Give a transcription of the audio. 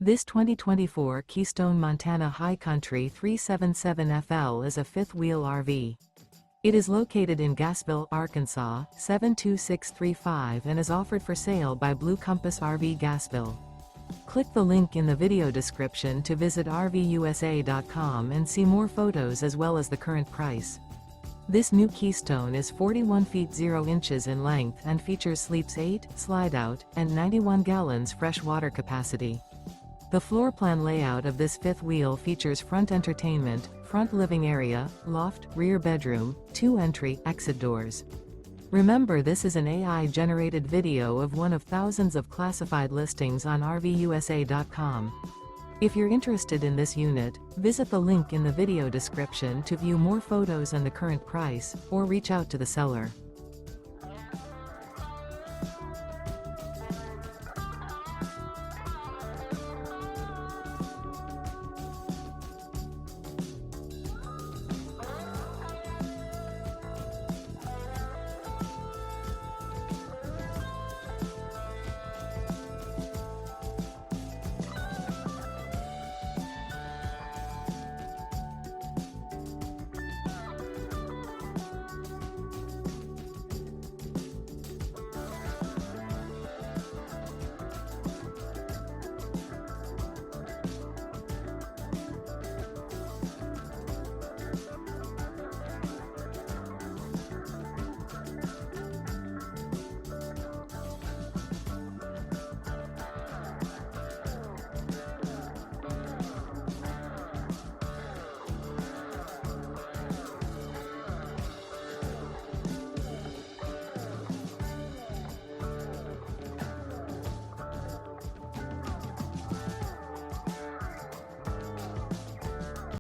This 2024 Keystone Montana High Country 377FL is a fifth-wheel RV. It is located in Gassville, Arkansas, 72635 and is offered for sale by Blue Compass RV Gassville. Click the link in the video description to visit RVUSA.com and see more photos as well as the current price. This new Keystone is 41 feet 0 inches in length and features sleeps 8, slide-out, and 91 gallons fresh water capacity. The floor plan layout of this fifth wheel features front entertainment, front living area, loft, rear bedroom, 2 entry/exit doors. Remember, this is an AI-generated video of one of thousands of classified listings on RVUSA.com. If you're interested in this unit, visit the link in the video description to view more photos and the current price, or reach out to the seller.